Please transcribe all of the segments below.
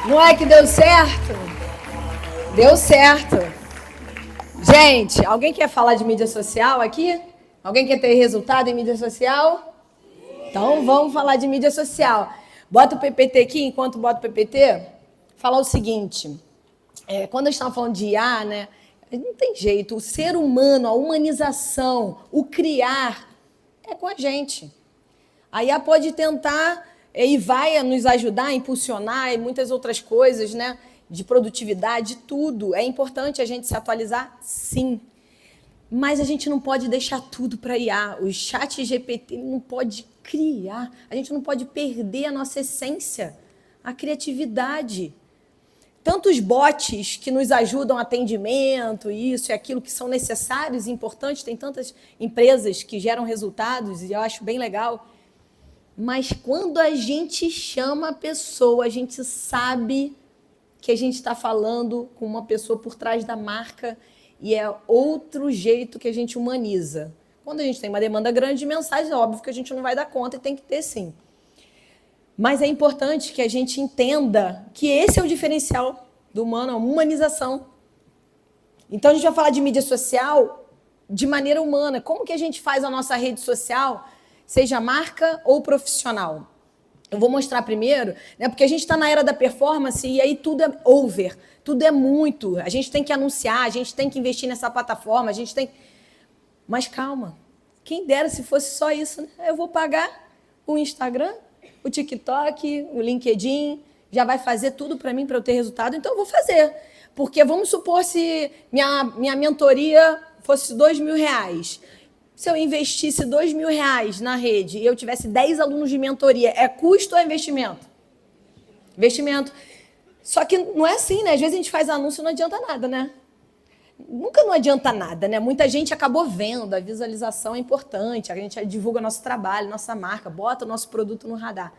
Não é que deu certo? Deu certo. Gente, alguém quer falar de mídia social aqui? Alguém quer ter resultado em mídia social? Então vamos falar de mídia social. Bota o PPT aqui, enquanto bota o PPT, falar o seguinte. Quando a gente estava falando de IA, né? Não tem jeito. O ser humano, a humanização, o criar, é com a gente. A IA pode tentar e vai nos ajudar a impulsionar e muitas outras coisas, né? De produtividade, tudo. É importante a gente se atualizar, sim. Mas a gente não pode deixar tudo para IA. O chat GPT não pode criar. A gente não pode perder a nossa essência, a criatividade. Tantos bots que nos ajudam a atendimento, isso e aquilo que são necessários e importantes. Tem tantas empresas que geram resultados e eu acho bem legal. Mas quando a gente chama a pessoa, a gente sabe que a gente está falando com uma pessoa por trás da marca e é outro jeito que a gente humaniza. Quando a gente tem uma demanda grande de mensagens, é óbvio que a gente não vai dar conta e tem que ter sim. Mas é importante que a gente entenda que esse é o diferencial do humano, a humanização. Então a gente vai falar de mídia social de maneira humana. Como que a gente faz a nossa rede social, seja marca ou profissional? Eu vou mostrar primeiro, né, porque a gente está na era da performance e aí tudo é over, tudo é muito. A gente tem que anunciar, a gente tem que investir nessa plataforma, a gente tem... Mas calma, quem dera se fosse só isso, né? Eu vou pagar o Instagram, o TikTok, o LinkedIn, já vai fazer tudo para mim, para eu ter resultado, então eu vou fazer. Porque vamos supor se minha mentoria fosse R$2.000. Se eu investisse R$2.000 na rede e eu tivesse 10 alunos de mentoria, é custo ou é investimento? Investimento. Só que não é assim, né? Às vezes a gente faz anúncio e não adianta nada, né? Nunca não adianta nada, né? Muita gente acabou vendo, a visualização é importante, a gente divulga nosso trabalho, nossa marca, bota o nosso produto no radar.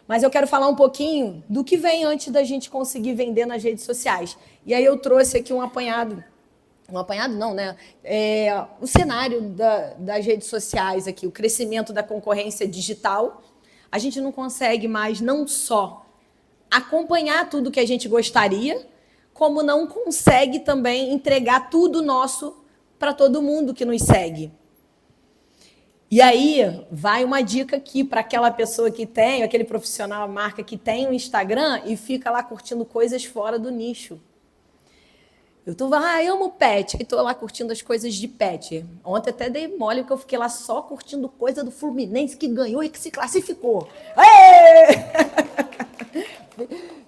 Mas eu quero falar um pouquinho do que vem antes da gente conseguir vender nas redes sociais. E aí eu trouxe aqui um apanhado não, né? O cenário das redes sociais aqui, o crescimento da concorrência digital. A gente não consegue mais não só acompanhar tudo que a gente gostaria, como não consegue também entregar tudo nosso para todo mundo que nos segue. E aí vai uma dica aqui para aquela pessoa que tem, aquele profissional, a marca que tem um Instagram e fica lá curtindo coisas fora do nicho. Eu amo pet, e estou lá curtindo as coisas de pet. Ontem até dei mole, porque eu fiquei lá só curtindo coisa do Fluminense que ganhou e que se classificou.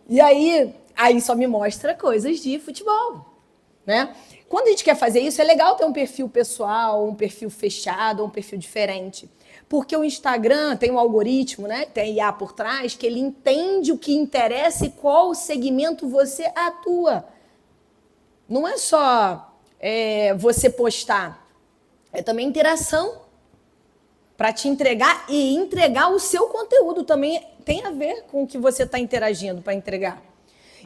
E aí só me mostra coisas de futebol, né? Quando a gente quer fazer isso, é legal ter um perfil pessoal, um perfil fechado, um perfil diferente. Porque o Instagram tem um algoritmo, né? Tem IA por trás, que ele entende o que interessa e qual segmento você atua. Não é só você postar, é também interação para te entregar e entregar o seu conteúdo também tem a ver com o que você está interagindo para entregar.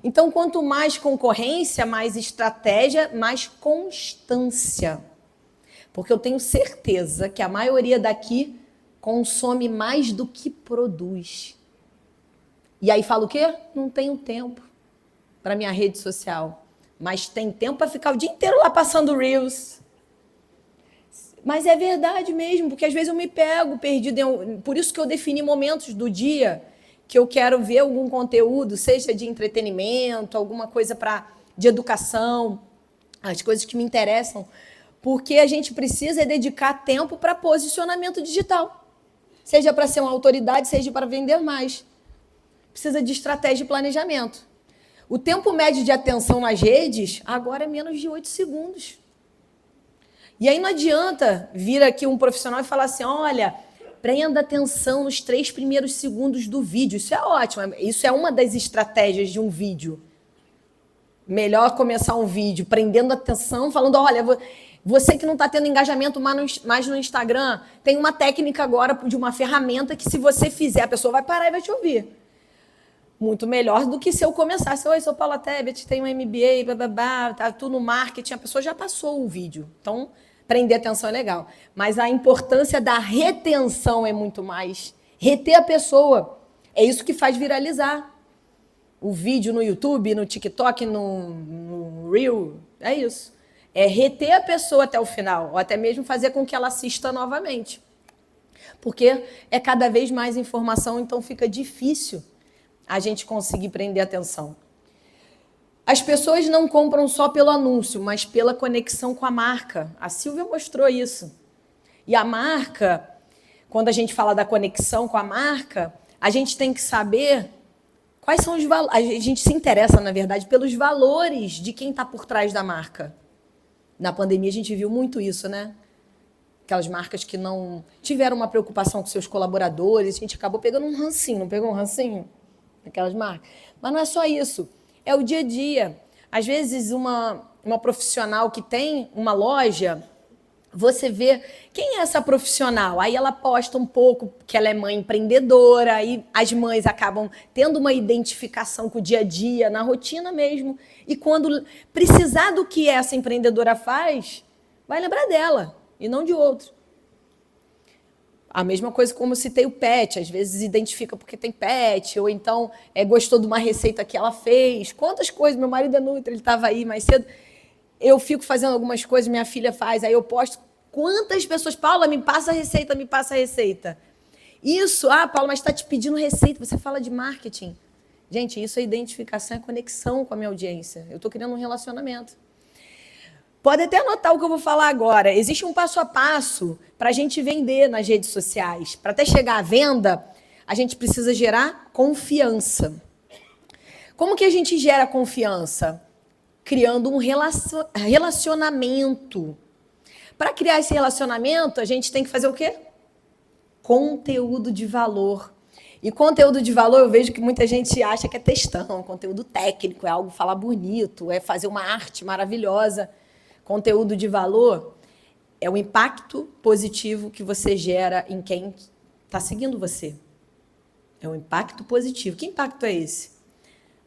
Então, quanto mais concorrência, mais estratégia, mais constância. Porque eu tenho certeza que a maioria daqui consome mais do que produz. E aí fala o quê? Não tenho tempo para minha rede social. Mas tem tempo para ficar o dia inteiro lá passando Reels. Mas é verdade mesmo, porque às vezes eu me pego perdido. Por isso que eu defini momentos do dia que eu quero ver algum conteúdo, seja de entretenimento, alguma coisa de educação, as coisas que me interessam. Porque a gente precisa dedicar tempo para posicionamento digital. Seja para ser uma autoridade, seja para vender mais. Precisa de estratégia e planejamento. O tempo médio de atenção nas redes agora é menos de 8 segundos. E aí não adianta vir aqui um profissional e falar assim, olha, prenda atenção nos 3 primeiros segundos do vídeo. Isso é ótimo, isso é uma das estratégias de um vídeo. Melhor começar um vídeo prendendo atenção, falando, olha, você que não está tendo engajamento mais no Instagram, tem uma técnica agora de uma ferramenta que se você fizer, a pessoa vai parar e vai te ouvir. Muito melhor do que se eu começasse. Oi, sou Paula Tebet, tenho um MBA, bababá, tá tudo no marketing. A pessoa já passou o vídeo. Então, prender atenção é legal. Mas a importância da retenção é muito mais. Reter a pessoa. É isso que faz viralizar. o vídeo no YouTube, no TikTok, no Reel. É isso. É reter a pessoa até o final, ou até mesmo fazer com que ela assista novamente. Porque é cada vez mais informação, então fica difícil a gente conseguir prender atenção. As pessoas não compram só pelo anúncio, mas pela conexão com a marca. A Silvia mostrou isso. E a marca, quando a gente fala da conexão com a marca, a gente tem que saber quais são os valores. A gente se interessa, na verdade, pelos valores de quem está por trás da marca. Na pandemia a gente viu muito isso, né? Aquelas marcas que não tiveram uma preocupação com seus colaboradores, a gente acabou pegando um rancinho, não pegou um rancinho? Aquelas marcas. Mas não é só isso. É o dia a dia. Às vezes, uma profissional que tem uma loja, você vê quem é essa profissional. Aí ela posta um pouco que ela é mãe empreendedora, aí as mães acabam tendo uma identificação com o dia a dia, na rotina mesmo. E quando precisar do que essa empreendedora faz, vai lembrar dela e não de outro. A mesma coisa como eu citei o pet, às vezes identifica porque tem pet, ou então gostou de uma receita que ela fez. Quantas coisas, meu marido é nutri, ele estava aí mais cedo, eu fico fazendo algumas coisas, minha filha faz, aí eu posto. Quantas pessoas, Paula, me passa a receita, me passa a receita. Isso, Paula, mas está te pedindo receita, você fala de marketing. Gente, isso é identificação, é conexão com a minha audiência. Eu estou criando um relacionamento. Pode até anotar o que eu vou falar agora. Existe um passo a passo para a gente vender nas redes sociais. Para até chegar à venda, a gente precisa gerar confiança. Como que a gente gera confiança? Criando um relacionamento. Para criar esse relacionamento, a gente tem que fazer o quê? Conteúdo de valor. E conteúdo de valor, eu vejo que muita gente acha que é textão, conteúdo técnico, é algo falar bonito, é fazer uma arte maravilhosa. Conteúdo de valor é o impacto positivo que você gera em quem está seguindo você. É um impacto positivo. Que impacto é esse?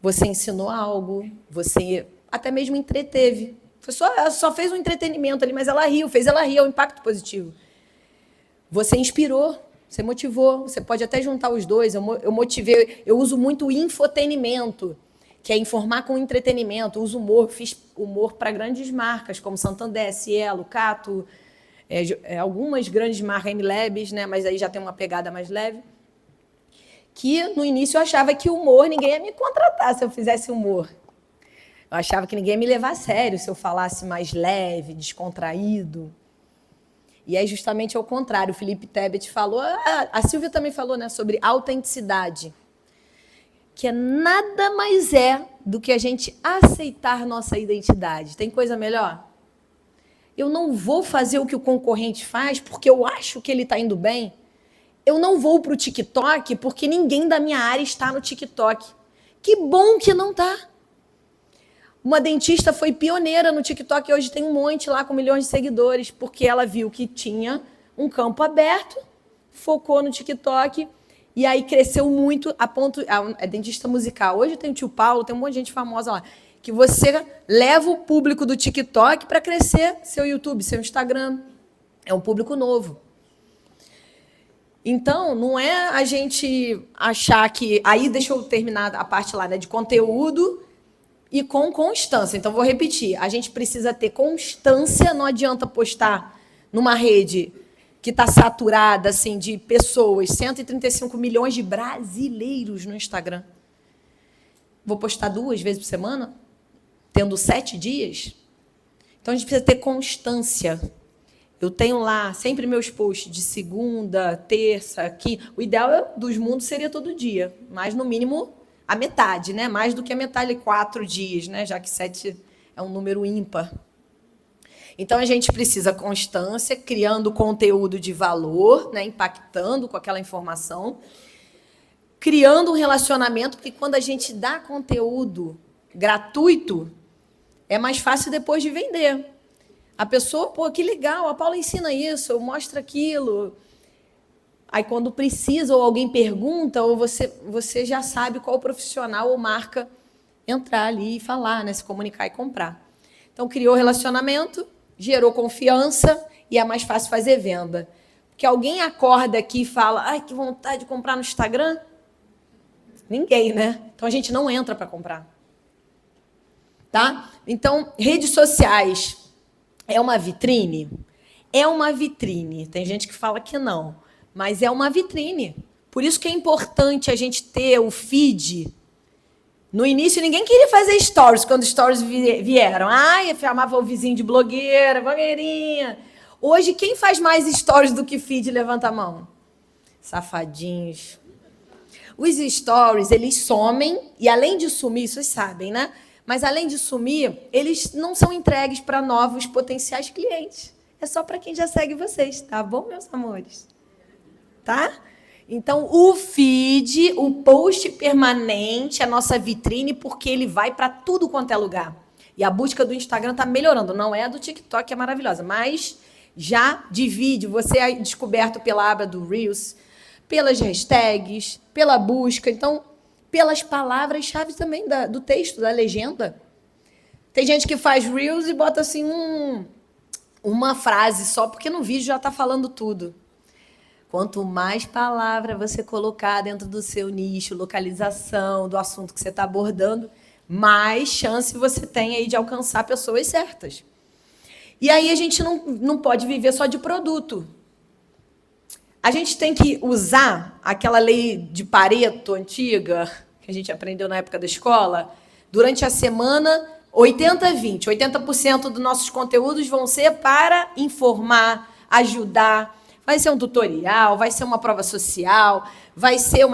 Você ensinou algo, você até mesmo entreteve. Ela só fez um entretenimento ali, mas ela riu, fez ela rir, é um impacto positivo. Você inspirou, você motivou, você pode até juntar os dois. Eu motivei, eu uso muito o infotenimento, que é informar com entretenimento, uso humor, fiz humor para grandes marcas, como Santander, Cielo, Cato, algumas grandes marcas, MLabs, né, mas aí já tem uma pegada mais leve, que no início eu achava que humor, ninguém ia me contratar se eu fizesse humor. Eu achava que ninguém ia me levar a sério se eu falasse mais leve, descontraído. E aí justamente ao contrário, o Felipe Tebet falou, a Silvia também falou, né, sobre autenticidade, que nada mais do que a gente aceitar nossa identidade. Tem coisa melhor? Eu não vou fazer o que o concorrente faz porque eu acho que ele está indo bem. Eu não vou para o TikTok porque ninguém da minha área está no TikTok. Que bom que não está. Uma dentista foi pioneira no TikTok e hoje tem um monte lá com milhões de seguidores, porque ela viu que tinha um campo aberto, focou no TikTok. E aí cresceu muito a ponto... É dentista musical. Hoje tem o tio Paulo, tem um monte de gente famosa lá. Que você leva o público do TikTok para crescer seu YouTube, seu Instagram. É um público novo. Então, não é a gente achar que... Aí, deixa eu terminar a parte lá, né, de conteúdo e com constância. Então, vou repetir. A gente precisa ter constância. Não adianta postar numa rede que está saturada assim, de pessoas, 135 milhões de brasileiros no Instagram. Vou postar 2 vezes por semana, tendo 7 dias. Então, a gente precisa ter constância. Eu tenho lá sempre meus posts de segunda, terça, aqui. O ideal dos mundos seria todo dia, mas no mínimo a metade, né? Mais do que a metade, 4 dias, né? Já que 7 é um número ímpar. Então, a gente precisa constância, criando conteúdo de valor, né, impactando com aquela informação, criando um relacionamento, porque quando a gente dá conteúdo gratuito, é mais fácil depois de vender. A pessoa, pô, que legal, a Paula ensina isso, eu mostro aquilo. Aí, quando precisa ou alguém pergunta, ou você já sabe qual profissional ou marca entrar ali e falar, né, se comunicar e comprar. Então, criou relacionamento, gerou confiança e é mais fácil fazer venda. Porque alguém acorda aqui e fala, ai, que vontade de comprar no Instagram? Ninguém, né? Então a gente não entra para comprar. Tá? Então, redes sociais é uma vitrine? É uma vitrine. Tem gente que fala que não, mas é uma vitrine. Por isso que é importante a gente ter o feed. No início, ninguém queria fazer stories, quando stories vieram. Ai, eu chamava o vizinho de blogueira, blogueirinha. Hoje, quem faz mais stories do que feed? Levanta a mão. Safadinhos. Os stories, eles somem, e além de sumir, vocês sabem, né? Mas além de sumir, eles não são entregues para novos potenciais clientes. É só para quem já segue vocês, tá bom, meus amores? Tá? Então, o feed, o post permanente, a nossa vitrine, porque ele vai para tudo quanto é lugar. E a busca do Instagram está melhorando. Não é a do TikTok, que é maravilhosa, mas já de vídeo, você é descoberto pela aba do Reels, pelas hashtags, pela busca. Então, pelas palavras-chave também do texto, da legenda. Tem gente que faz Reels e bota assim uma frase só, porque no vídeo já está falando tudo. Quanto mais palavra você colocar dentro do seu nicho, localização, do assunto que você está abordando, mais chance você tem aí de alcançar pessoas certas. E aí a gente não pode viver só de produto. A gente tem que usar aquela lei de Pareto antiga, que a gente aprendeu na época da escola. Durante a semana, 80-20. 80% dos nossos conteúdos vão ser para informar, ajudar. Vai ser um tutorial, vai ser uma prova social, vai ser um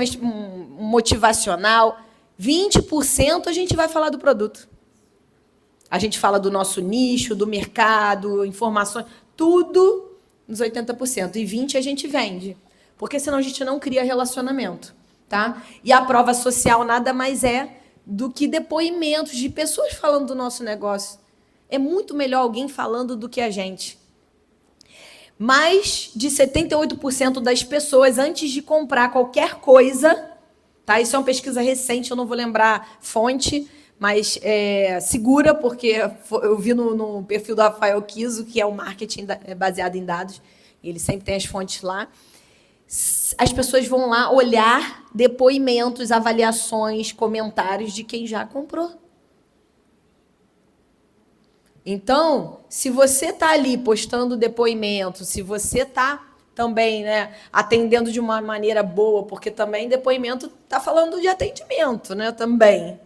motivacional. 20% a gente vai falar do produto. A gente fala do nosso nicho, do mercado, informações, tudo nos 80%. E 20% a gente vende, porque senão a gente não cria relacionamento. Tá? E a prova social nada mais é do que depoimentos de pessoas falando do nosso negócio. É muito melhor alguém falando do que a gente. Mais de 78% das pessoas, antes de comprar qualquer coisa, tá? Isso é uma pesquisa recente, eu não vou lembrar fonte, mas segura, porque eu vi no perfil do Rafael Kiso, que é o marketing baseado em dados, e ele sempre tem as fontes lá. As pessoas vão lá olhar depoimentos, avaliações, comentários de quem já comprou. Então, se você está ali postando depoimento, se você está também, né, atendendo de uma maneira boa, porque também depoimento está falando de atendimento, né, também.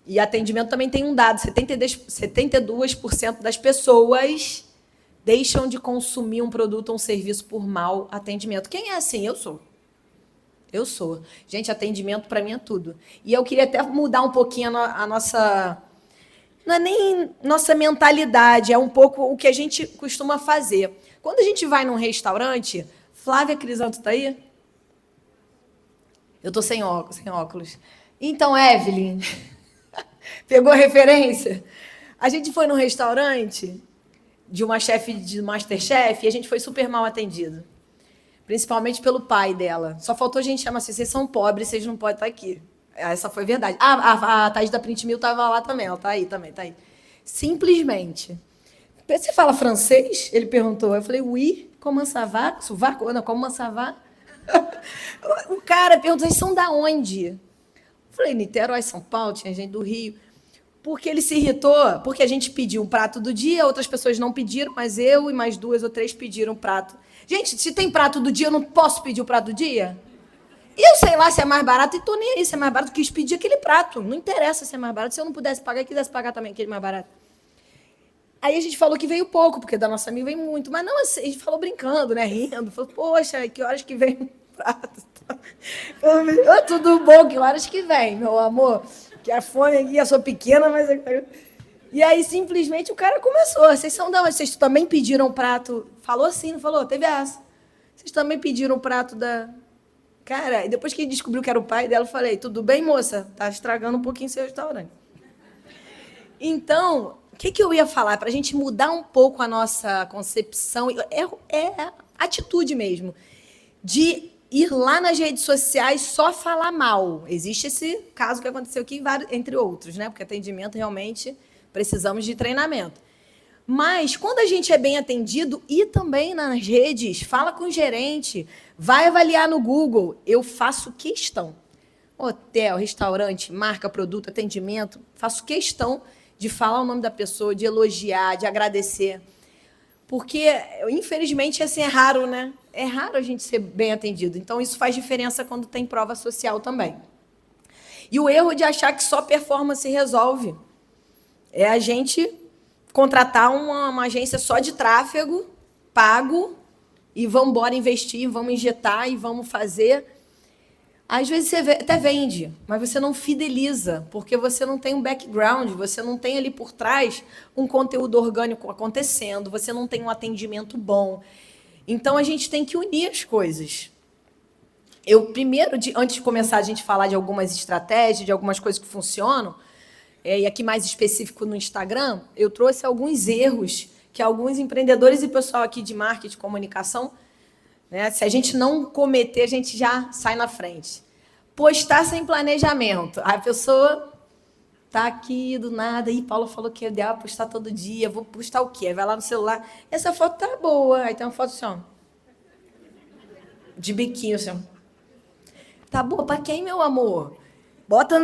E atendimento também tem um dado, 72% das pessoas deixam de consumir um produto ou um serviço por mau atendimento. Quem é assim? Eu sou. Eu sou. Gente, atendimento para mim é tudo. E eu queria até mudar um pouquinho a nossa... Não é nem nossa mentalidade, é um pouco o que a gente costuma fazer. Quando a gente vai num restaurante... Flávia Crisanto está aí? Eu estou sem óculos. Então, Evelyn, pegou a referência? A gente foi num restaurante de uma chefe de Masterchef e a gente foi super mal atendido. Principalmente pelo pai dela. Só faltou a gente chamar assim, vocês são pobres, vocês não podem estar aqui. Essa foi verdade. A Thaís da Print Mill estava lá também, ela está aí também, está aí. Simplesmente. Você fala francês? Ele perguntou. Eu falei, oui, comment ça va? Não, comment ça va? O cara perguntou, vocês são da onde? Eu falei, Niterói, São Paulo, tinha gente do Rio. Porque ele se irritou, porque a gente pediu um prato do dia, outras pessoas não pediram, mas eu e mais 2 ou 3 pediram um prato. Gente, se tem prato do dia, eu não posso pedir o prato do dia? E eu sei lá se é mais barato, e tô nem aí se é mais barato, quis pedir aquele prato. Não interessa se é mais barato, se eu não pudesse pagar e quisesse pagar também aquele mais barato. Aí a gente falou que veio pouco, porque da nossa amiga veio muito. Mas não assim, a gente falou brincando, né? Rindo. Falou, poxa, que horas que vem o prato? Tudo bom, que horas que vem, meu amor? Que a fome aqui, eu sou pequena, mas... E aí, simplesmente, o cara começou. Vocês são da onde? Vocês também pediram prato... Falou assim, não falou? Teve essa. Vocês também pediram prato da... Cara, e depois que ele descobriu que era o pai dela, eu falei, tudo bem, moça? Tá estragando um pouquinho seu restaurante. Então, o que eu ia falar? Para a gente mudar um pouco a nossa concepção, é atitude mesmo, de ir lá nas redes sociais só falar mal. Existe esse caso que aconteceu aqui, entre outros, né? Porque atendimento, realmente, precisamos de treinamento. Mas, quando a gente é bem atendido, e também nas redes, fala com o gerente, vai avaliar no Google, eu faço questão. hotel, restaurante, marca, produto, atendimento, faço questão de falar o nome da pessoa, de elogiar, de agradecer. Porque, infelizmente, assim, é raro, né? É raro a gente ser bem atendido. Então, isso faz diferença quando tem prova social também. E o erro de achar que só performance resolve é a gente contratar uma agência só de tráfego, pago, e vamos embora investir, vamos injetar e vamos fazer. Às vezes você até vende, mas você não fideliza, porque você não tem um background, você não tem ali por trás um conteúdo orgânico acontecendo, você não tem um atendimento bom. Então, a gente tem que unir as coisas. Eu, primeiro, antes de começar a gente falar de algumas estratégias, de algumas coisas que funcionam, e aqui mais específico no Instagram, eu trouxe alguns erros que alguns empreendedores e pessoal aqui de marketing e comunicação, né, se a gente não cometer, a gente já sai na frente. Postar sem planejamento. A pessoa está aqui do nada, e Paulo falou que eu ia postar todo dia, vou postar o quê? Aí vai lá no celular, essa foto tá boa, aí tem uma foto assim, ó, de biquinho, assim, ó. Tá boa para quem, meu amor?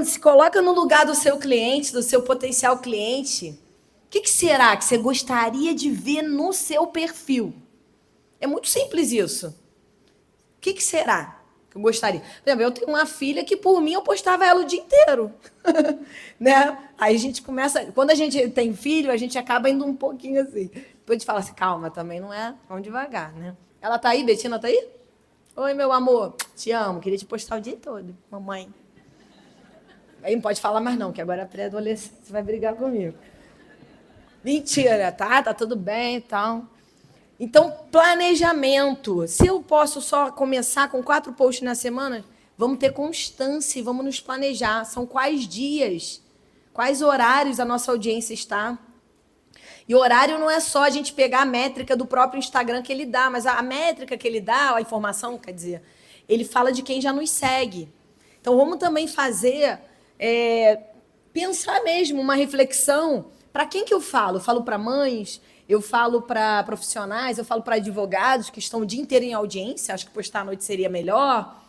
Se coloca no lugar do seu cliente, do seu potencial cliente. O que será que você gostaria de ver no seu perfil? É muito simples isso. O que será que eu gostaria? Por exemplo, eu tenho uma filha que, por mim, eu postava ela o dia inteiro. Né? Aí a gente começa... Quando a gente tem filho, a gente acaba indo um pouquinho assim. Depois a gente fala assim, calma, também não é... Vamos devagar, né? Ela tá aí? Betina tá aí? Oi, meu amor. Te amo. Queria te postar o dia todo, mamãe. Aí não pode falar mais não, que agora é pré-adolescente, você vai brigar comigo. Mentira, tá? Tá tudo bem e tal. Então, planejamento. Se eu posso só começar com 4 posts na semana, vamos ter constância, vamos nos planejar. São quais dias, quais horários a nossa audiência está. E horário não é só a gente pegar a métrica do próprio Instagram que ele dá, mas a métrica que ele dá, a informação, quer dizer, ele fala de quem já nos segue. Então, vamos também fazer, pensar mesmo, uma reflexão. Para quem que eu falo? Eu falo para mães, eu falo para profissionais, eu falo para advogados que estão o dia inteiro em audiência, acho que postar à noite seria melhor.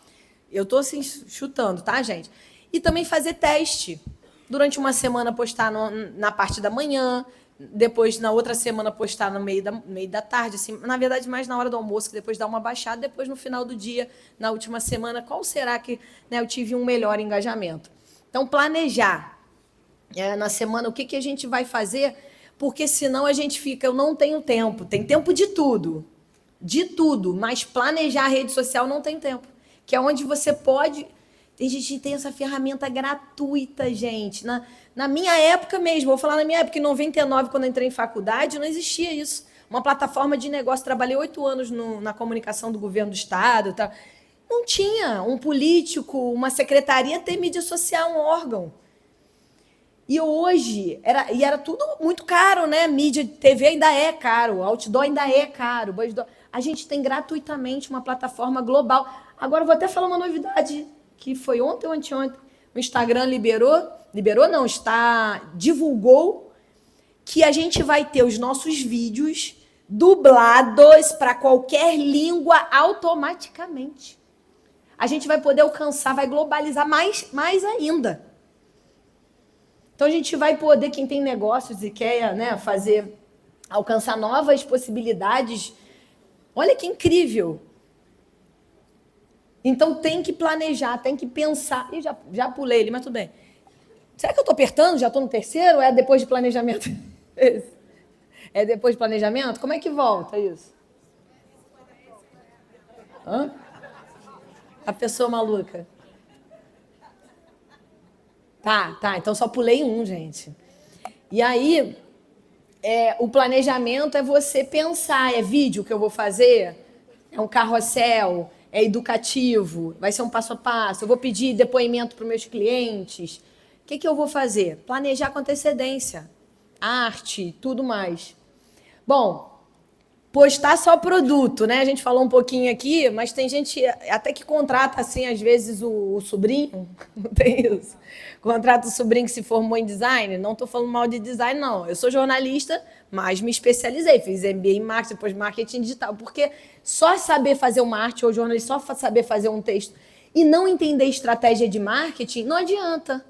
Eu estou assim, chutando, tá, gente? E também fazer teste. Durante uma semana postar na parte da manhã, depois na outra semana postar no meio da tarde, assim, na verdade mais na hora do almoço, que depois dá uma baixada, depois no final do dia, na última semana, qual será que, né, eu tive um melhor engajamento. Então, planejar na semana o que a gente vai fazer, porque senão a gente fica, eu não tenho tempo, tem tempo de tudo, mas planejar a rede social não tem tempo, que é onde você pode... A gente tem essa ferramenta gratuita, gente. Na minha época mesmo, vou falar na minha época, em 99, quando eu entrei em faculdade, não existia isso. Uma plataforma de negócio, trabalhei 8 anos na comunicação do governo do Estado. Tá? Não tinha um político, uma secretaria ter mídia social, um órgão. E hoje, era tudo muito caro, né? Mídia, TV ainda é caro, outdoor ainda é caro. A gente tem gratuitamente uma plataforma global. Agora, eu vou até falar uma novidade, que foi ontem ou anteontem, o Instagram divulgou que a gente vai ter os nossos vídeos dublados para qualquer língua automaticamente. A gente vai poder alcançar, vai globalizar mais ainda. Então, a gente vai poder, quem tem negócios e quer, né, alcançar novas possibilidades. Olha que incrível! Então, tem que planejar, tem que pensar. Ih, já pulei ele, mas tudo bem. Será que eu estou apertando? Já estou no terceiro ou é depois de planejamento? É depois de planejamento? Como é que volta isso? Hã? A pessoa maluca. Tá. Então, só pulei um, gente. E aí, o planejamento é você pensar. É vídeo que eu vou fazer? É um carrossel? É educativo, vai ser um passo a passo, eu vou pedir depoimento para os meus clientes. O que eu vou fazer? Planejar com antecedência, arte, tudo mais. Bom, postar só produto, né? A gente falou um pouquinho aqui, mas tem gente até que contrata, assim, às vezes, o sobrinho, não tem isso? Contrata o sobrinho que se formou em design, não estou falando mal de design, não. Eu sou jornalista, mas me especializei, fiz MBA em marketing, depois marketing digital, porque só saber fazer uma arte ou jornalista, só saber fazer um texto e não entender estratégia de marketing, não adianta.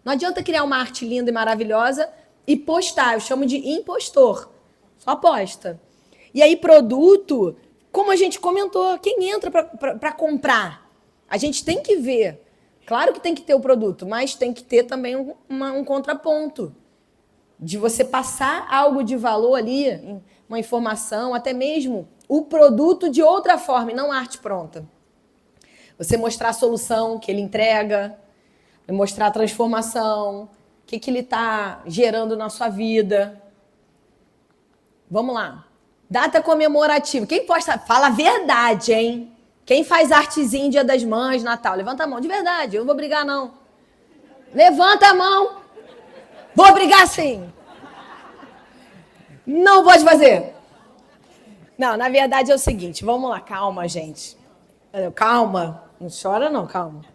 Não adianta criar uma arte linda e maravilhosa e postar. Eu chamo de impostor. Só posta. E aí, produto, como a gente comentou, quem entra para comprar? A gente tem que ver. Claro que tem que ter o produto, mas tem que ter também um contraponto. De você passar algo de valor ali, uma informação, até mesmo o produto de outra forma, e não a arte pronta. Você mostrar a solução que ele entrega, mostrar a transformação, o que ele está gerando na sua vida. Vamos lá. Data comemorativa. Quem posta? Fala a verdade, hein? Quem faz artezinha Dia das Mães, Natal? Levanta a mão. De verdade, eu não vou brigar, não. Levanta a mão. Vou brigar, sim. Não pode fazer. Não, na verdade é o seguinte. Vamos lá, calma, gente. Calma. Não chora, não, calma.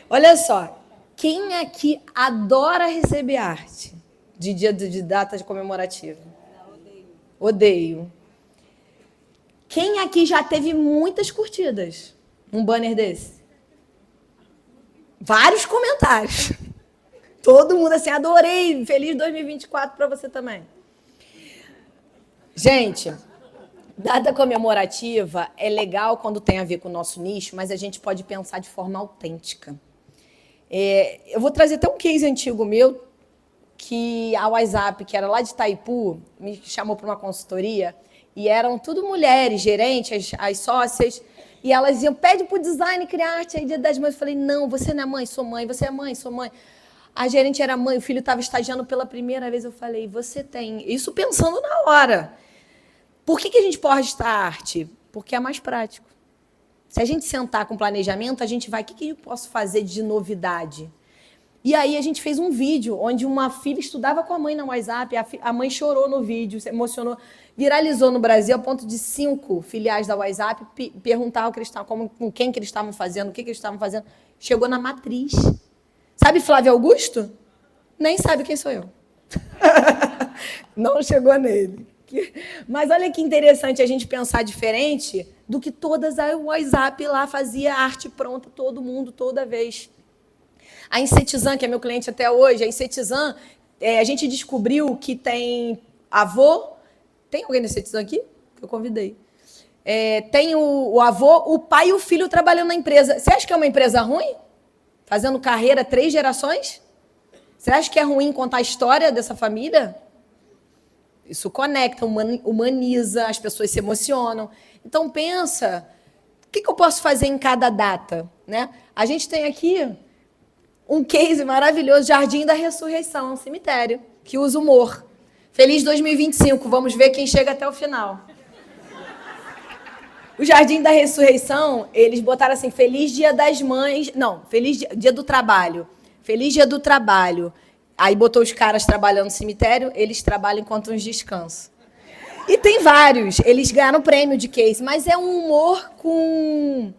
Olha só. Quem aqui adora receber arte de data comemorativa? Odeio. Quem aqui já teve muitas curtidas num banner desse? Vários comentários. Todo mundo assim, adorei, feliz 2024 para você também. Gente, data comemorativa é legal quando tem a ver com o nosso nicho, mas a gente pode pensar de forma autêntica. Eu vou trazer até um case antigo meu, que a WhatsApp, que era lá de Itaipu, me chamou para uma consultoria, e eram tudo mulheres, gerentes, as sócias, e elas diziam, pede para o design criar arte aí, Dia das Mães. Eu falei, não, você não é mãe, sou mãe, você é mãe, sou mãe. A gerente era mãe, o filho estava estagiando pela primeira vez. Eu falei, você tem. Isso pensando na hora. Por que a gente pode estar arte? Porque é mais prático. Se a gente sentar com planejamento, a gente vai, o que eu posso fazer de novidade? E aí a gente fez um vídeo onde uma filha estudava com a mãe na WhatsApp, a mãe chorou no vídeo, se emocionou, viralizou no Brasil a ponto de 5 filiais da WhatsApp perguntar com quem que eles estavam fazendo, o que eles estavam fazendo. Chegou na matriz. Sabe Flávio Augusto? Nem sabe quem sou eu. Não chegou nele. Mas olha que interessante a gente pensar diferente do que todas a WhatsApp lá fazia arte pronta, todo mundo, toda vez. A Insetizan, que é meu cliente até hoje, a Insetizan, a gente descobriu que tem avô... Tem alguém da Insetizan aqui? Eu convidei. Tem o avô, o pai e o filho trabalhando na empresa. Você acha que é uma empresa ruim? Fazendo carreira 3 gerações? Você acha que é ruim contar a história dessa família? Isso conecta, humaniza, as pessoas se emocionam. Então, pensa, o que eu posso fazer em cada data? Né? A gente tem aqui um case maravilhoso, Jardim da Ressurreição, um cemitério, que usa humor. Feliz 2025, vamos ver quem chega até o final. O Jardim da Ressurreição, eles botaram assim, Feliz Dia das Mães... Não, Feliz Dia do Trabalho. Feliz Dia do Trabalho. Aí botou os caras trabalhando no cemitério, eles trabalham enquanto uns descansam. E tem vários, eles ganharam prêmio de case, mas é um humor com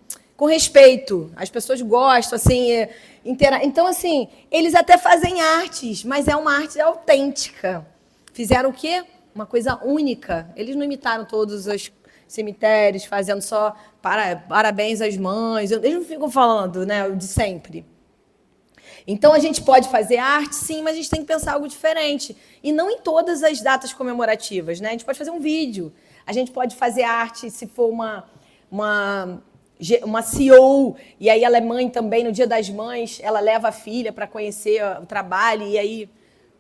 respeito. As pessoas gostam, assim... Então, assim, eles até fazem artes, mas é uma arte autêntica. Fizeram o quê? Uma coisa única. Eles não imitaram todos os cemitérios, fazendo só parabéns às mães. Eles não ficam falando, né, de sempre. Então, a gente pode fazer arte, sim, mas a gente tem que pensar algo diferente. E não em todas as datas comemorativas, né? A gente pode fazer um vídeo. A gente pode fazer arte se for uma CEO, e aí ela é mãe também, no Dia das Mães, ela leva a filha para conhecer o trabalho, e aí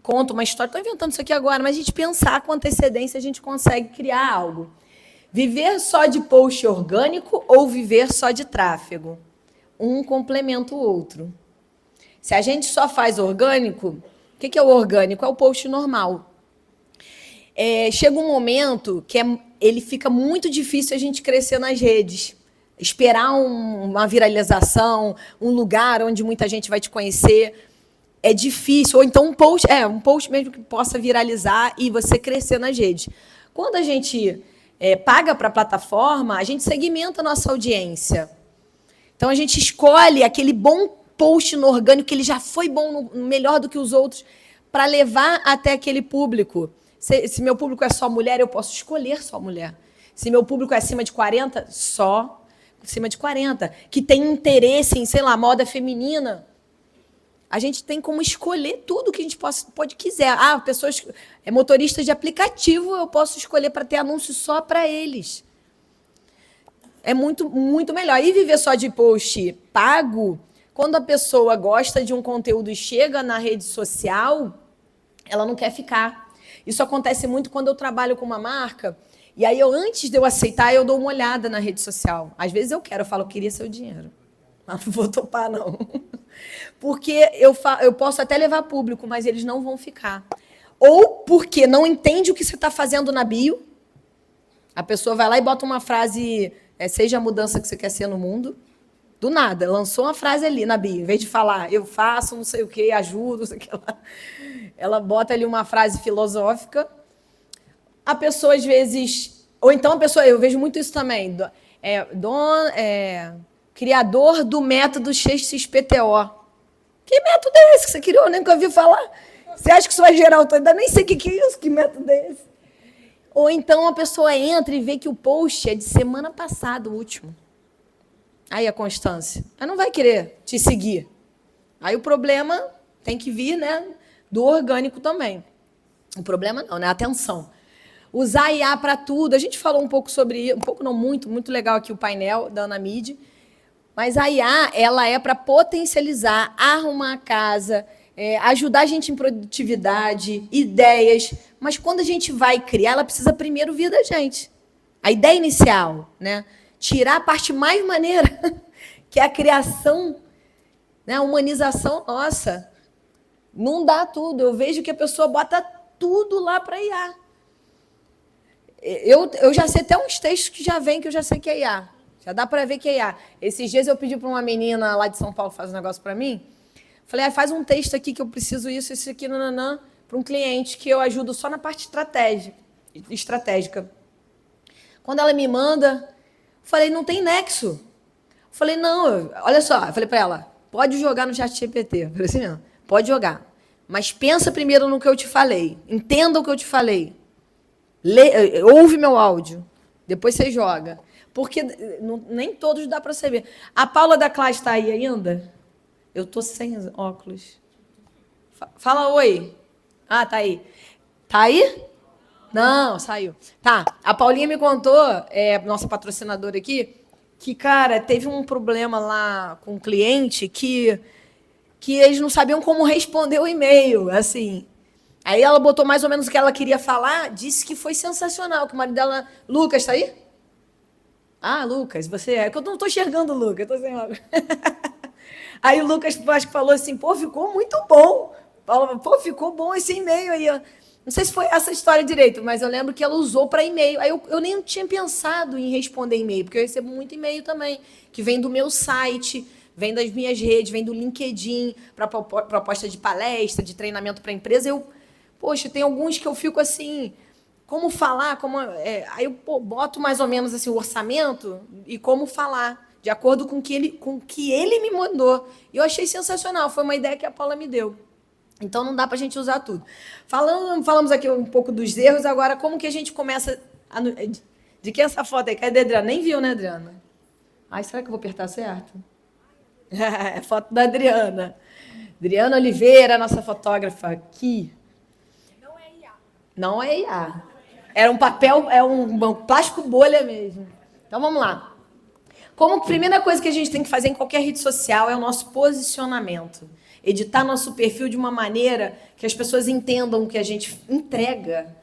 conta uma história. Estou inventando isso aqui agora, mas a gente pensar com antecedência, a gente consegue criar algo. Viver só de post orgânico ou viver só de tráfego? Um complementa o outro. Se a gente só faz orgânico, o que é o orgânico? É o post normal. Chega um momento que ele fica muito difícil a gente crescer nas redes. Esperar uma viralização, um lugar onde muita gente vai te conhecer, é difícil. Ou então um post mesmo que possa viralizar e você crescer nas redes. Quando a gente paga para a plataforma, a gente segmenta a nossa audiência. Então, a gente escolhe aquele bom post no orgânico, que ele já foi bom, melhor do que os outros, para levar até aquele público. Se meu público é só mulher, eu posso escolher só mulher. Se meu público é acima de 40, só. acima de 40, que tem interesse em, sei lá, moda feminina. A gente tem como escolher tudo que a gente pode quiser. Ah, pessoas, motoristas de aplicativo, eu posso escolher para ter anúncio só para eles. É muito, muito melhor. E viver só de post pago, quando a pessoa gosta de um conteúdo e chega na rede social, ela não quer ficar. Isso acontece muito quando eu trabalho com uma marca, e aí antes de eu aceitar, eu dou uma olhada na rede social. Às vezes eu falo, eu queria seu dinheiro. Mas não vou topar, não. Porque eu posso até levar público, mas eles não vão ficar. Ou porque não entende o que você está fazendo na bio. A pessoa vai lá e bota uma frase, seja a mudança que você quer ser no mundo. Do nada, lançou uma frase ali na bio. Em vez de falar, eu faço não sei o quê, ajudo, não sei o que lá. Ela bota ali uma frase filosófica. A pessoa, às vezes... Ou então a pessoa... Eu vejo muito isso também. Criador do método XXPTO. Que método é esse que você criou? Eu nunca ouvi falar. Você acha que isso vai gerar autoridade? Nem sei o que é isso, que método é esse? Ou então a pessoa entra e vê que o post é de semana passada, o último. Aí a constância. Ela não vai querer te seguir. Aí o problema tem que vir, né, do orgânico também. O problema não, né? Atenção. Usar IA para tudo. A gente falou um pouco sobre isso, um pouco não muito, muito legal aqui o painel da Ana Mid. Mas a IA, ela é para potencializar, arrumar a casa, ajudar a gente em produtividade, ideias. Mas quando a gente vai criar, ela precisa primeiro vir da gente. A ideia inicial, né? Tirar a parte mais maneira, que é a criação, né? A humanização nossa. Não dá tudo. Eu vejo que a pessoa bota tudo lá para IA. Eu já sei até uns textos que já vem, que eu já sei que é IA. Já dá para ver que é IA. Esses dias eu pedi para uma menina lá de São Paulo fazer um negócio para mim. Falei, faz um texto aqui que eu preciso isso aqui, nananã, para um cliente que eu ajudo só na parte estratégica. Quando ela me manda, falei, não tem nexo. Falei, não, olha só. Falei para ela, pode jogar no ChatGPT. Falei assim, não, pode jogar. Mas pensa primeiro no que eu te falei. Entenda o que eu te falei. Ouve meu áudio. Depois você joga. Porque nem todos dá para saber. A Paula da classe está aí ainda? Eu estou sem óculos. Fala oi. Ah, tá aí. Tá aí? Não, saiu. Tá, a Paulinha me contou, nossa patrocinadora aqui, que, cara, teve um problema lá com um cliente que eles não sabiam como responder o e-mail, assim. Aí ela botou mais ou menos o que ela queria falar, disse que foi sensacional, que o marido dela... Lucas, tá aí? Ah, Lucas, você é... Eu não estou enxergando o Lucas, eu tô sem óculos. Aí o Lucas, acho que falou assim, pô, ficou muito bom. Pô, ficou bom esse e-mail aí. Não sei se foi essa história direito, mas eu lembro que ela usou para e-mail. Aí eu nem tinha pensado em responder e-mail, porque eu recebo muito e-mail também, que vem do meu site, vem das minhas redes, vem do LinkedIn, para proposta de palestra, de treinamento para empresa. Poxa, tem alguns que eu fico assim, como falar, aí eu boto mais ou menos assim, o orçamento e como falar, de acordo com o que ele me mandou. E eu achei sensacional, foi uma ideia que a Paula me deu. Então, não dá para a gente usar tudo. Falamos aqui um pouco dos erros, agora como que a gente começa... De quem é essa foto aí? Cadê a Adriana? Nem viu, né, Adriana? Ai, será que eu vou apertar certo? É foto da Adriana. Adriana Oliveira, nossa fotógrafa aqui. Não é IA. Não é IA. Era um papel, é um plástico bolha mesmo. Então, vamos lá. Como primeira coisa que a gente tem que fazer em qualquer rede social é o nosso posicionamento. Editar nosso perfil de uma maneira que as pessoas entendam o que a gente entrega.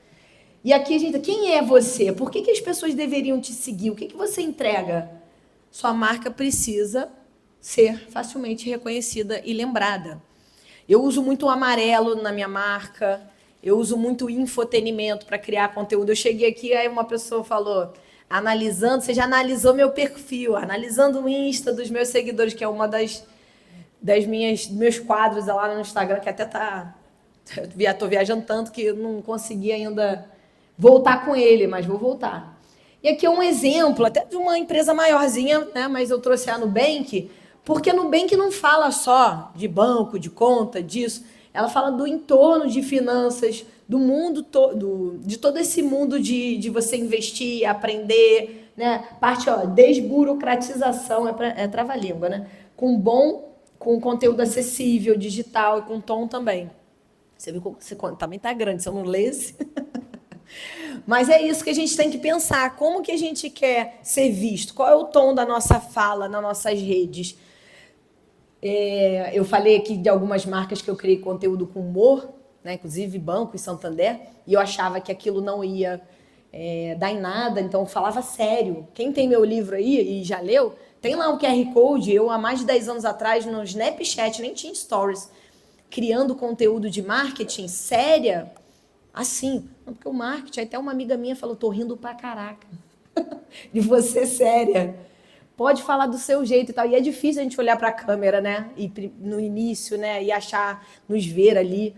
E aqui, gente, quem é você? Por que as pessoas deveriam te seguir? O que você entrega? Sua marca precisa ser facilmente reconhecida e lembrada. Eu uso muito o amarelo na minha marca, eu uso muito o infotenimento para criar conteúdo. Eu cheguei aqui, aí uma pessoa falou, você já analisou meu perfil, analisando o Insta dos meus seguidores, que é uma dos meus quadros lá no Instagram, que até estou viajando tanto que eu não consegui ainda voltar com ele, mas vou voltar. E aqui é um exemplo, até de uma empresa maiorzinha, né, mas eu trouxe a Nubank, porque a Nubank não fala só de banco, de conta, disso. Ela fala do entorno de finanças, do mundo todo, de todo esse mundo de você investir, aprender, né? Parte, ó, desburocratização, é trava-língua, né? Com conteúdo acessível, digital e com tom também. Você viu como você também tá grande, se eu não lesse. Mas é isso que a gente tem que pensar. Como que a gente quer ser visto? Qual é o tom da nossa fala nas nossas redes? Eu falei aqui de algumas marcas que eu criei conteúdo com humor, né? Inclusive Banco e Santander, e eu achava que aquilo não ia dar em nada, então eu falava sério. Quem tem meu livro aí e já leu, tem lá um QR Code. Eu, há mais de 10 anos atrás, no Snapchat, nem tinha stories, criando conteúdo de marketing séria, assim, porque o marketing, até uma amiga minha falou, tô rindo pra caraca de você séria. Pode falar do seu jeito e tal. E é difícil a gente olhar para a câmera, né? E no início, né? E achar, nos ver ali.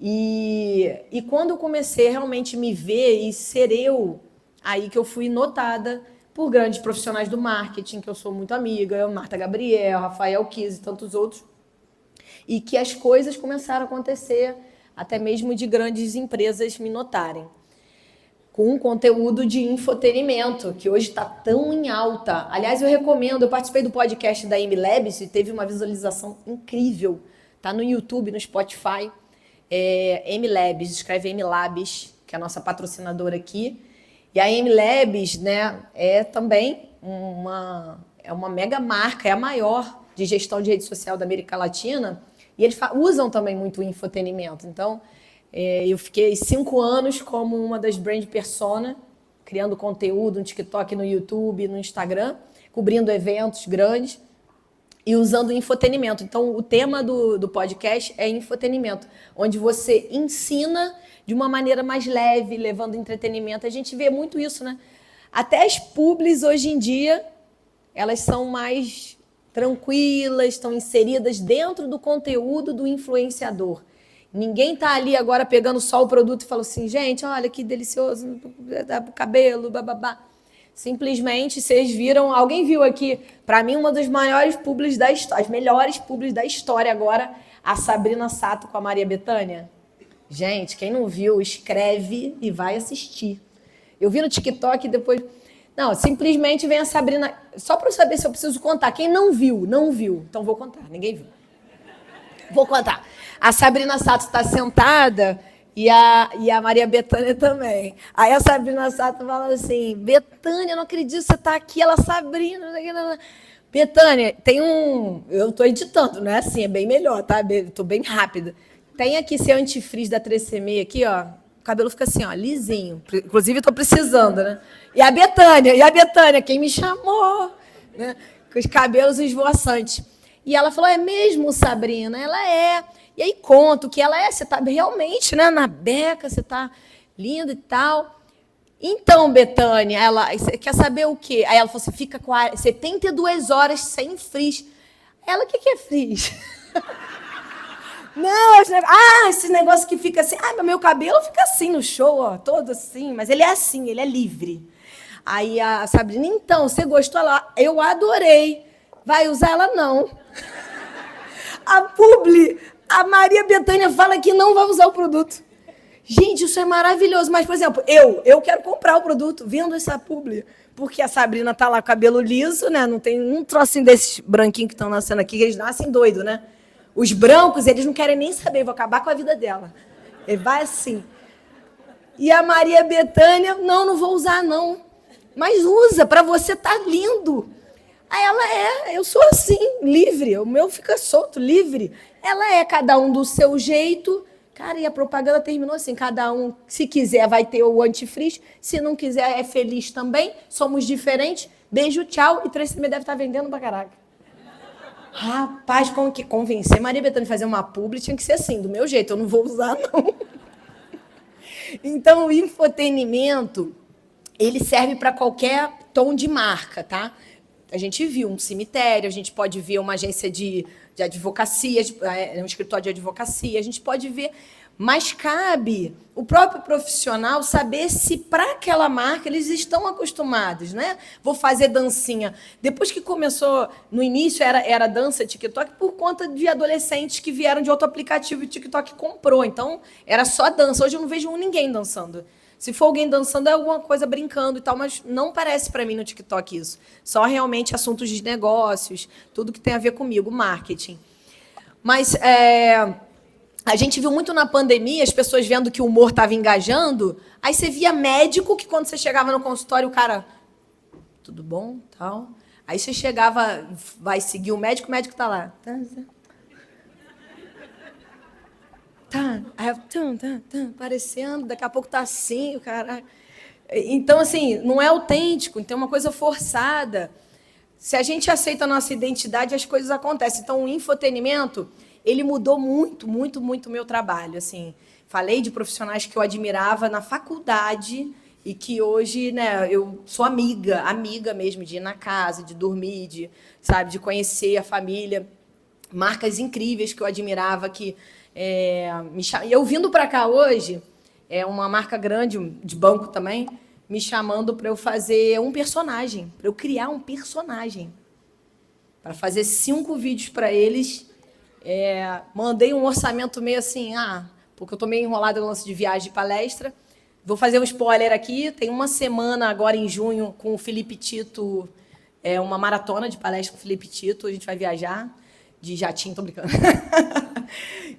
E quando eu comecei a realmente me ver e ser eu, aí que eu fui notada por grandes profissionais do marketing, que eu sou muito amiga, Marta Gabriel, Rafael Kiz e tantos outros, e que as coisas começaram a acontecer, até mesmo de grandes empresas me notarem. Com um conteúdo de infotenimento, que hoje está tão em alta. Aliás, eu recomendo, eu participei do podcast da Amy Labs e teve uma visualização incrível. Está no YouTube, no Spotify. Amy Labs, escreve Amy Labs, que é a nossa patrocinadora aqui. E a Amy Labs, né, é também uma mega marca, é a maior de gestão de rede social da América Latina. E eles usam também muito o infotenimento. Então, eu fiquei 5 anos como uma das brand persona, criando conteúdo no TikTok, no YouTube, no Instagram, cobrindo eventos grandes e usando infotenimento. Então, o tema do podcast é infotenimento, onde você ensina de uma maneira mais leve, levando entretenimento. A gente vê muito isso, né? Até as publis, hoje em dia, elas são mais tranquilas, estão inseridas dentro do conteúdo do influenciador. Ninguém tá ali agora pegando só o produto e falando assim, gente, olha que delicioso, o cabelo, bababá. Simplesmente, vocês viram, alguém viu aqui, para mim, uma das maiores publis da história, as melhores publis da história agora, a Sabrina Sato com a Maria Bethânia. Gente, quem não viu, escreve e vai assistir. Eu vi no TikTok e depois... Não, simplesmente vem a Sabrina... Só para eu saber se eu preciso contar. Quem não viu, não viu. Então vou contar, ninguém viu. Vou contar. A Sabrina Sato está sentada e a Maria Bethânia também. Aí a Sabrina Sato fala assim, Bethânia, não acredito que você está aqui. Ela, Sabrina... Bethânia, tem um... Eu estou editando, não é assim, é bem melhor, tá? Estou bem rápida. Tem aqui seu antifreeze da 3CM aqui, ó. O cabelo fica assim, ó, lisinho. Inclusive, estou precisando, né? E a Bethânia, quem me chamou, né? Com os cabelos esvoaçantes. E ela falou, é mesmo, Sabrina? Ela é. E aí conto que ela é, você está realmente, né, na beca, você está linda e tal. Então, Bethânia, ela, você quer saber o quê? Aí ela falou, você fica 72 horas sem frizz. Ela, o que é frizz? Não, esse negócio que fica assim, mas meu cabelo fica assim no show, ó, todo assim, mas ele é assim, ele é livre. Aí a Sabrina, então, você gostou? Ela, eu adorei. Vai usar? Ela, não. A publi, a Maria Bethânia fala que não vai usar o produto. Gente, isso é maravilhoso. Mas, por exemplo, eu quero comprar o produto vendo essa publi. Porque a Sabrina tá lá com o cabelo liso, né? Não tem um trocinho desses branquinhos que estão nascendo aqui, que eles nascem doidos, né? Os brancos, eles não querem nem saber, vou acabar com a vida dela. Ele vai assim. E a Maria Bethânia, não vou usar, não. Mas usa, para você tá lindo. Aí ela eu sou assim, livre. O meu fica solto, livre. Ela é cada um do seu jeito. Cara, e a propaganda terminou assim, cada um, se quiser, vai ter o antifreeze. Se não quiser, é feliz também. Somos diferentes. Beijo, tchau. E 3CM deve estar vendendo pra caraca. Rapaz, como que convencer Maria Bethânia a fazer uma publi tinha que ser assim, do meu jeito, eu não vou usar, não. Então, o infotenimento, ele serve para qualquer tom de marca, tá? A gente viu um cemitério, a gente pode ver uma agência de advocacia, um escritório de advocacia, a gente pode ver... Mas cabe o próprio profissional saber se para aquela marca eles estão acostumados, né? Vou fazer dancinha. Depois que começou, no início era dança TikTok por conta de adolescentes que vieram de outro aplicativo e o TikTok comprou. Então, era só dança. Hoje eu não vejo ninguém dançando. Se for alguém dançando, é alguma coisa brincando e tal, mas não parece para mim no TikTok isso. Só realmente assuntos de negócios, tudo que tem a ver comigo, marketing. Mas a gente viu muito na pandemia, as pessoas vendo que o humor estava engajando, aí você via médico que quando você chegava no consultório, o cara, tudo bom, tal. Aí você chegava, vai seguir o médico tá lá. Tá, aparecendo, daqui a pouco tá assim, o cara. Então, assim, não é autêntico, então é uma coisa forçada. Se a gente aceita a nossa identidade, as coisas acontecem. Então, o infotenimento, ele mudou muito, muito, muito o meu trabalho. Assim, falei de profissionais que eu admirava na faculdade e que hoje, né, eu sou amiga mesmo, de ir na casa, de dormir, de conhecer a família. Marcas incríveis que eu admirava, que e eu vindo para cá hoje, uma marca grande, de banco também, me chamando para eu fazer um personagem, para eu criar um personagem, para fazer 5 vídeos para eles. Mandei um orçamento meio assim, porque eu estou meio enrolada no lance de viagem de palestra. Vou fazer um spoiler aqui, tem uma semana agora em junho com o Felipe Tito, uma maratona de palestra com o Felipe Tito, a gente vai viajar de jatinho, tô brincando.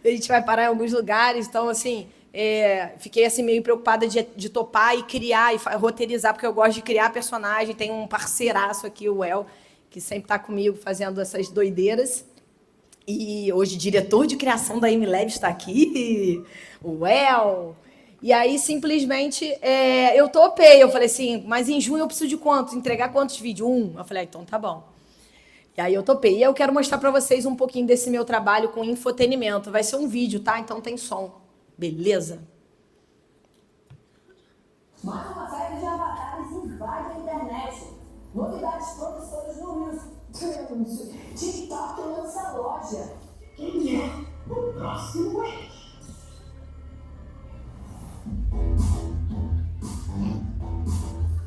A gente vai parar em alguns lugares, então, assim, fiquei assim, meio preocupada de topar e criar, e roteirizar, porque eu gosto de criar personagem. Tem um parceiraço aqui, o El, que sempre está comigo fazendo essas doideiras. E hoje, diretor de criação da MLab está aqui, o El. E aí, simplesmente, eu topei. Eu falei assim, mas em junho eu preciso de quantos? Entregar quantos vídeos? 1. Eu falei, então tá bom. E aí eu topei. E eu quero mostrar para vocês um pouquinho desse meu trabalho com infotenimento. Vai ser um vídeo, tá? Então tem som. Beleza? Mais uma série de avatares invade a internet. Novidades promissoras no Reels. TikTok lança loja. Quem é o próximo ex?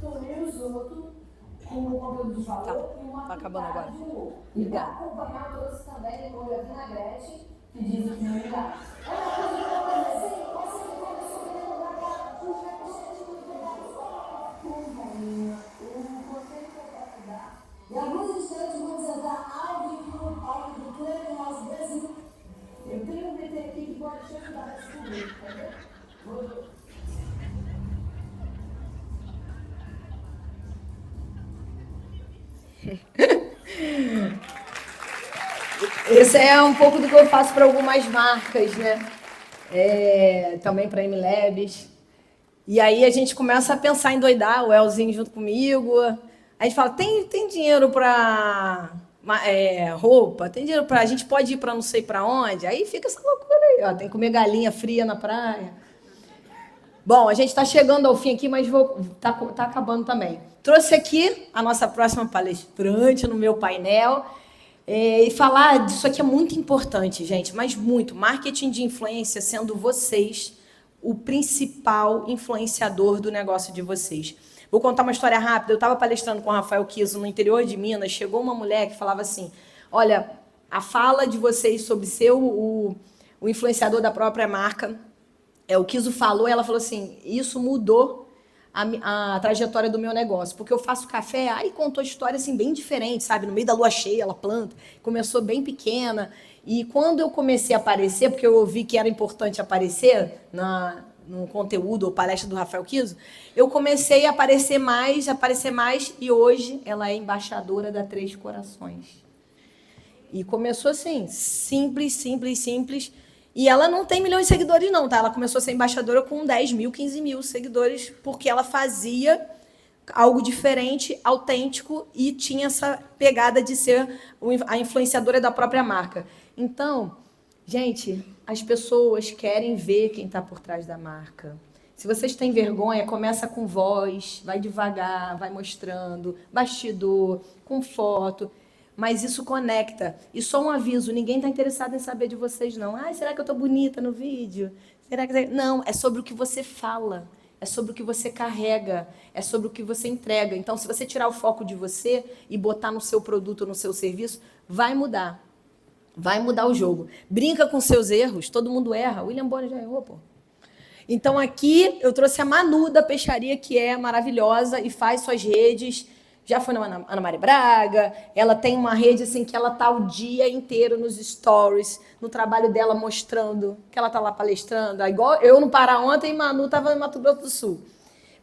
O Reels, com o conteúdo de valor e uma acabando agora. E para acompanhar, trouxe também o Olha Vinagrete, que diz o que não ligar. É uma coisa que eu comecei, você que começou querendo dar cara, o reconhecimento do o conselho que eu quero dar. E alguns instantes vamos entrar ao vivo no palco do Clubhouse Brasil. Eu tenho um VT aqui que pode te ajudar a descobrir, entendeu? Esse é um pouco do que eu faço para algumas marcas, né? Também para MLabs. E aí a gente começa a pensar em doidar, o Elzinho junto comigo. A gente fala, tem dinheiro para roupa? Tem dinheiro para... A gente pode ir para não sei para onde? Aí fica essa loucura aí, ó. Tem que comer galinha fria na praia. Bom, a gente está chegando ao fim aqui, mas tá acabando também. Trouxe aqui a nossa próxima palestrante no meu painel. E falar disso aqui é muito importante, gente, mas muito. Marketing de influência sendo vocês o principal influenciador do negócio de vocês. Vou contar uma história rápida. Eu estava palestrando com o Rafael Kiso no interior de Minas. Chegou uma mulher que falava assim, olha, a fala de vocês sobre ser o influenciador da própria marca, o Kiso falou, e ela falou assim, isso mudou a trajetória do meu negócio, porque eu faço café, aí contou história assim bem diferente, sabe? No meio da lua cheia, ela planta, começou bem pequena, e quando eu comecei a aparecer, porque eu ouvi que era importante aparecer no conteúdo ou palestra do Rafael Kiso, eu comecei a aparecer mais, e hoje ela é embaixadora da Três Corações. E começou assim, simples, e ela não tem milhões de seguidores não, tá? Ela começou a ser embaixadora com 10 mil, 15 mil seguidores, porque ela fazia algo diferente, autêntico, e tinha essa pegada de ser a influenciadora da própria marca. Então, gente, as pessoas querem ver quem está por trás da marca. Se vocês têm vergonha, começa com voz, vai devagar, vai mostrando, bastidor, com foto. Mas isso conecta. E só um aviso, ninguém está interessado em saber de vocês, não. Será que eu estou bonita no vídeo? Será que... Não, é sobre o que você fala, é sobre o que você carrega, é sobre o que você entrega. Então, se você tirar o foco de você e botar no seu produto, no seu serviço, vai mudar. Vai mudar o jogo. Brinca com seus erros, todo mundo erra. William Bonner já errou, pô. Então aqui eu trouxe a Manu da Peixaria, que é maravilhosa e faz suas redes. Já foi na Ana Maria Braga, ela tem uma rede assim que ela tá o dia inteiro nos stories, no trabalho dela mostrando que ela tá lá palestrando. Igual eu no Pará ontem, Manu estava em Mato Grosso do Sul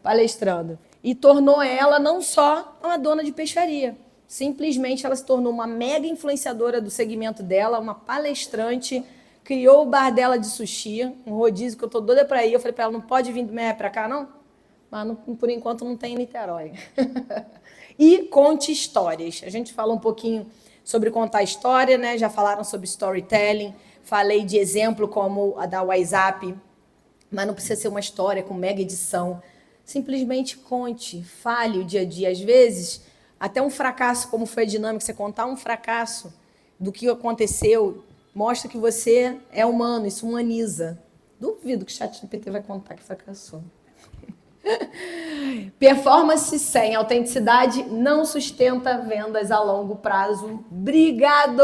palestrando. E tornou ela não só uma dona de peixaria, simplesmente ela se tornou uma mega influenciadora do segmento dela, uma palestrante, criou o bar dela de sushi, um rodízio que eu tô doida para ir. Eu falei para ela, não pode vir do Meia para cá, não? Mas não, por enquanto não tem em Niterói. E conte histórias. A gente fala um pouquinho sobre contar história, né? Já falaram sobre storytelling, falei de exemplo como a da WhatsApp, mas não precisa ser uma história com mega edição. Simplesmente conte, fale o dia a dia. Às vezes, até um fracasso, como foi a dinâmica, você contar um fracasso do que aconteceu, mostra que você é humano, isso humaniza. Duvido que o ChatGPT vai contar que fracassou. Performance sem autenticidade não sustenta vendas a longo prazo. Obrigado!